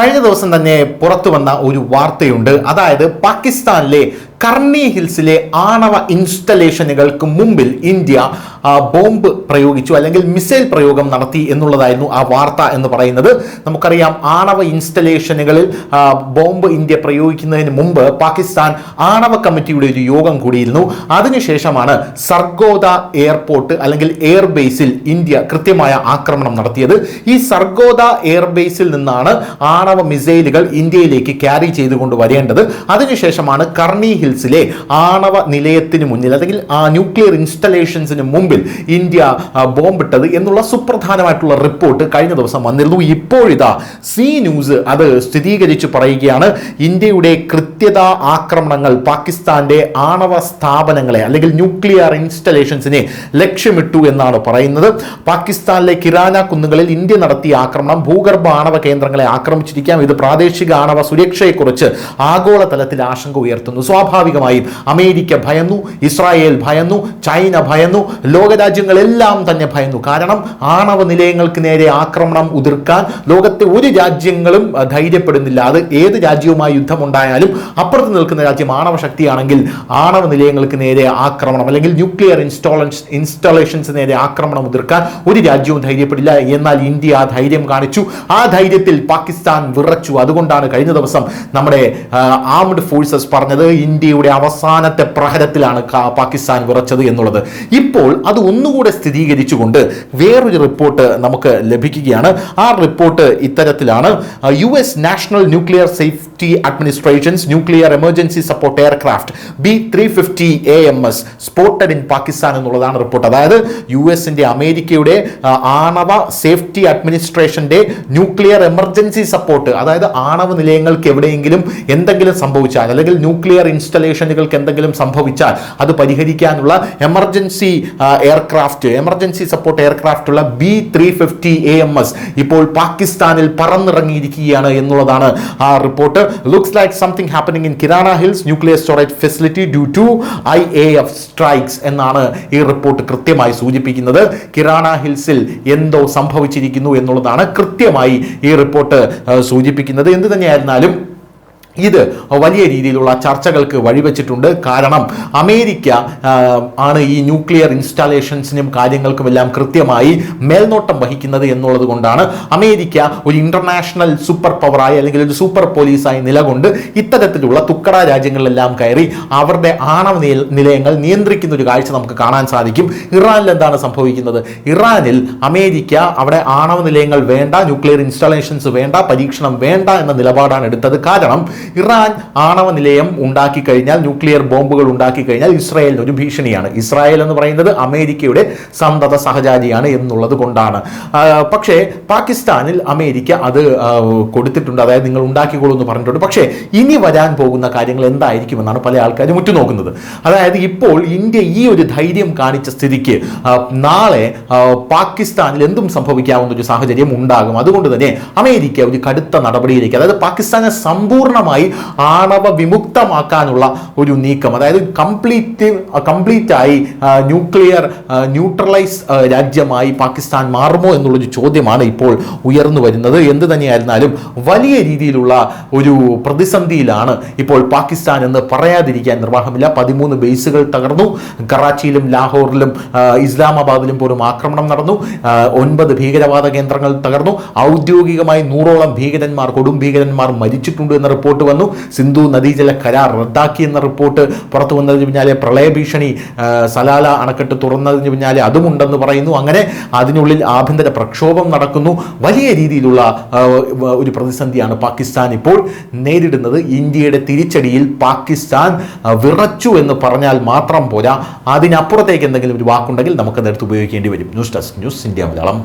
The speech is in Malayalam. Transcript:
കഴിഞ്ഞ ദിവസം തന്നെ പുറത്തു വന്ന ഒരു വാർത്തയുണ്ട്. അതായത് പാകിസ്ഥാനിലെ കർണി ഹിൽസിലെ ആണവ ഇൻസ്റ്റലേഷനുകൾക്ക് മുമ്പിൽ ഇന്ത്യ ബോംബ് പ്രയോഗിച്ചു, അല്ലെങ്കിൽ മിസൈൽ പ്രയോഗം നടത്തി എന്നുള്ളതായിരുന്നു ആ വാർത്ത എന്ന് പറയുന്നത്. നമുക്കറിയാം, ആണവ ഇൻസ്റ്റലേഷനുകളിൽ ബോംബ് ഇന്ത്യ പ്രയോഗിക്കുന്നതിന് മുമ്പ് പാകിസ്ഥാൻ ആണവ കമ്മിറ്റിയുടെ ഒരു യോഗം കൂടിയിരുന്നു. അതിനുശേഷമാണ് സർഗോദ എയർപോർട്ട് അല്ലെങ്കിൽ എയർബേസിൽ ഇന്ത്യ കൃത്യമായ ആക്രമണം നടത്തിയത്. ഈ സർഗോദ എയർബേസിൽ നിന്നാണ് ആണവ മിസൈലുകൾ ഇന്ത്യയിലേക്ക് ക്യാരി ചെയ്തുകൊണ്ട് വരേണ്ടത്. അതിനുശേഷമാണ് കർണി ഹിൽസിലെ ആണവ നിലയത്തിന് മുന്നിൽ അല്ലെങ്കിൽ ആ ന്യൂക്ലിയർ ഇൻസ്റ്റലേഷൻസിന് മുമ്പിൽ ഇന്ത്യ ബോംബിട്ടത് എന്നുള്ള സുപ്രധാനമായിട്ടുള്ള റിപ്പോർട്ട് കഴിഞ്ഞ ദിവസം വന്നിരുന്നു. ഇപ്പോഴിതാ സി ന്യൂസ് അത് സ്ഥിരീകരിച്ച് പറയുകയാണ്, ഇന്ത്യയുടെ കൃത്യത ആക്രമണങ്ങൾ പാകിസ്ഥാന്റെ ആണവ സ്ഥാപനങ്ങളെ അല്ലെങ്കിൽ ന്യൂക്ലിയർ ഇൻസ്റ്റലേഷൻസിനെ ലക്ഷ്യമിട്ടു എന്നാണ് പറയുന്നത്. പാകിസ്ഥാനിലെ കിരാന കുന്നുകളിൽ ഇന്ത്യ നടത്തിയ ആക്രമണം ഭൂഗർഭ ആണവ കേന്ദ്രങ്ങളെ ആക്രമിച്ചിരിക്കാം. ഇത് പ്രാദേശിക ആണവ സുരക്ഷയെക്കുറിച്ച് ആഗോളതലത്തിൽ ആശങ്ക ഉയർത്തുന്നു. സ്വാഭാവികമായും അമേരിക്ക ഭയന്നു, ഇസ്രായേൽ ഭയന്നു, ചൈന ഭയന്നു, ലോകരാജ്യങ്ങളെല്ലാം തന്നെ ഭയന്നു. കാരണം ആണവ നിലയങ്ങൾക്ക് നേരെ ആക്രമണം ഉതിർക്കാൻ ലോകത്തെ ഒരു രാജ്യങ്ങളും ധൈര്യപ്പെടുന്നില്ല. അത് ഏത് രാജ്യവുമായി യുദ്ധമുണ്ടായാലും അപ്പുറത്ത് നിൽക്കുന്ന രാജ്യം ആണവ ശക്തിയാണെങ്കിൽ ആണവ നിലയങ്ങൾക്ക് നേരെ ആക്രമണം അല്ലെങ്കിൽ ന്യൂക്ലിയർ ഇൻസ്റ്റലേഷൻസ് നേരെ ആക്രമണം ഉതിർക്കാൻ ഒരു രാജ്യവും ധൈര്യപ്പെടില്ല. എന്നാൽ ഇന്ത്യ ആ ധൈര്യം കാണിച്ചു. ആ ധൈര്യത്തിൽ പാകിസ്ഥാൻ വിറച്ചു. അതുകൊണ്ടാണ് കഴിഞ്ഞ ദിവസം നമ്മുടെ ആംഡ് ഫോഴ്സസ് പറഞ്ഞത് ഇന്ത്യയുടെ അവസാനത്തെ പ്രഹരത്തിലാണ് പാകിസ്ഥാൻ വിറച്ചത് എന്നുള്ളത്. ഇപ്പോൾ അത് ഒന്നുകൂടെ സ്ഥിരീകരിച്ചുകൊണ്ട് വേറൊരു റിപ്പോർട്ട് നമുക്ക് ലഭിക്കുകയാണ്. ആ റിപ്പോർട്ട് ഇത്തരത്തിലാണ്: US national nuclear safety administrations nuclear emergency support aircraft B350 AMS spotted in Pakistan എന്നുള്ളതാണ് റിപ്പോർട്ട്. അതായത് യുഎസിന്റെ അമേരിക്കയുടെ ആണവ സേഫ്റ്റി അഡ്മിനിസ്ട്രേഷന്റെ ന്യൂക്ലിയർ എമർജൻസി സപ്പോർട്ട്, അതായത് ആണവ നിലയങ്ങൾക്ക് എവിടെയെങ്കിലും എന്തെങ്കിലും സംഭവിച്ചാൽ അല്ലെങ്കിൽ ന്യൂക്ലിയർ ഇൻസ്റ്റലേഷനുകൾക്ക് എന്തെങ്കിലും സംഭവിച്ചാൽ അത് പരിഹരിക്കാനുള്ള എമർജൻസി സപ്പോർട്ട് എയർക്രാഫ്റ്റ് ഉള്ള B350 AMS ഇപ്പോൾ പാകിസ്ഥാനിൽ പറന്നിറങ്ങിയിരിക്കുകയാണ് എന്നുള്ളതാണ് ആ report. Looks like something happening in Kirana hills nuclear storage facility due to IAF strikes എന്നാണ് ഈ റിപ്പോർട്ട് കൃത്യമായി സൂചിപ്പിക്കുന്നത്. കിരാന ഹിൽസിൽ എന്തോ സംഭവിച്ചിരിക്കുന്നു എന്നുള്ളതാണ് കൃത്യമായി ഈ റിപ്പോർട്ട് സൂചിപ്പിക്കുന്നത്. എന്ത് തന്നെയായിരുന്നാലും ഇത് വലിയ രീതിയിലുള്ള ചർച്ചകൾക്ക് വഴിവെച്ചിട്ടുണ്ട്. കാരണം അമേരിക്ക ആണ് ഈ ന്യൂക്ലിയർ ഇൻസ്റ്റാലേഷൻസിനും കാര്യങ്ങൾക്കുമെല്ലാം കൃത്യമായി മേൽനോട്ടം വഹിക്കുന്നത് എന്നുള്ളത് കൊണ്ടാണ് അമേരിക്ക ഒരു ഇന്റർനാഷണൽ സൂപ്പർ പവറായി അല്ലെങ്കിൽ ഒരു സൂപ്പർ പോലീസായി നിലകൊണ്ട് ഇത്തരത്തിലുള്ള തുക്കട രാജ്യങ്ങളിലെല്ലാം കയറി അവരുടെ ആണവ നിലയങ്ങൾ നിയന്ത്രിക്കുന്ന ഒരു കാഴ്ച നമുക്ക് കാണാൻ സാധിക്കും. ഇറാനിൽ എന്താണ് സംഭവിക്കുന്നത്? ഇറാനിൽ അമേരിക്ക അവിടെ ആണവ നിലയങ്ങൾ വേണ്ട, ന്യൂക്ലിയർ ഇൻസ്റ്റാളേഷൻസ് വേണ്ട, പരീക്ഷണം വേണ്ട എന്ന നിലപാടാണ് എടുത്തത്. കാരണം ഇറാൻ ആണവ നിലയം ഉണ്ടാക്കി കഴിഞ്ഞാൽ, ന്യൂക്ലിയർ ബോംബുകൾ ഉണ്ടാക്കി കഴിഞ്ഞാൽ ഇസ്രായേലിന് ഒരു ഭീഷണിയാണ്. ഇസ്രായേൽ എന്ന് പറയുന്നത് അമേരിക്കയുടെ സന്തത സഹചാരിയാണ് എന്നുള്ളത് കൊണ്ടാണ്. പക്ഷേ പാകിസ്ഥാനിൽ അമേരിക്ക അത് കൊടുത്തിട്ടുണ്ട്, അതായത് നിങ്ങൾ ഉണ്ടാക്കിക്കോളൂ എന്ന് പറഞ്ഞിട്ടുണ്ട്. പക്ഷേ ഇനി വരാൻ പോകുന്ന കാര്യങ്ങൾ എന്തായിരിക്കുമെന്നാണ് പല ആൾക്കാരും ഉറ്റുനോക്കുന്നത്. അതായത് ഇപ്പോൾ ഇന്ത്യ ഈ ഒരു ധൈര്യം കാണിച്ച സ്ഥിതിക്ക് നാളെ പാകിസ്ഥാനിൽ എന്തും സംഭവിക്കാവുന്ന ഒരു സാഹചര്യം ഉണ്ടാകും. അതുകൊണ്ട് തന്നെ അമേരിക്ക ഒരു കടുത്ത നടപടിയിലേക്ക്, അതായത് പാകിസ്ഥാനെ സമ്പൂർണ്ണമായി ആണവ വിമുക്തമാക്കാനുള്ള ഒരു നീക്കം, അതായത് കംപ്ലീറ്റ് ആയി ന്യൂട്രലൈസ് രാജ്യമായി പാകിസ്ഥാൻ മാറുമോ എന്നുള്ളൊരു ചോദ്യമാണ് ഇപ്പോൾ ഉയർന്നു വരുന്നത്. എന്ത് തന്നെയായിരുന്നാലും വലിയ രീതിയിലുള്ള ഒരു പ്രതിസന്ധിയിലാണ് ഇപ്പോൾ പാകിസ്ഥാൻ എന്ന് പറയാതിരിക്കാൻ നിർവാഹമില്ല. 13 ബേസുകൾ തകർന്നു. കറാച്ചിയിലും ലാഹോറിലും ഇസ്ലാമാബാദിലും പോലും ആക്രമണം നടന്നു. 9 ഭീകരവാദ കേന്ദ്രങ്ങൾ തകർന്നു. ഔദ്യോഗികമായി 100ഓളം കൊടും ഭീകരന്മാർ മരിച്ചിട്ടുണ്ട് എന്ന റിപ്പോർട്ട് വന്നു. സിന്ധു നദീജല കരാർ റദ്ദാക്കി എന്ന റിപ്പോർട്ട് പുറത്തു വന്നതിന് പിന്നാലെ പ്രളയ ഭീഷണി, സലാല അണക്കെട്ട് തുറന്നതിന് പിന്നാലെ അതുമുണ്ടെന്ന് പറയുന്നു. അങ്ങനെ അതിനുള്ളിൽ ആഭ്യന്തര പ്രക്ഷോഭം നടക്കുന്നു. വലിയ രീതിയിലുള്ള ഒരു പ്രതിസന്ധിയാണ് പാകിസ്ഥാൻ ഇപ്പോൾ നേരിടുന്നത്. ഇന്ത്യയുടെ തിരിച്ചടിയിൽ പാകിസ്ഥാൻ വിറച്ചു എന്ന് പറഞ്ഞാൽ മാത്രം പോരാ, അതിനപ്പുറത്തേക്ക് എന്തെങ്കിലും ഒരു വാക്കുണ്ടെങ്കിൽ നമുക്കത് എടുത്ത് ഉപയോഗിക്കേണ്ടി വരും. News desk, news India Malayalam.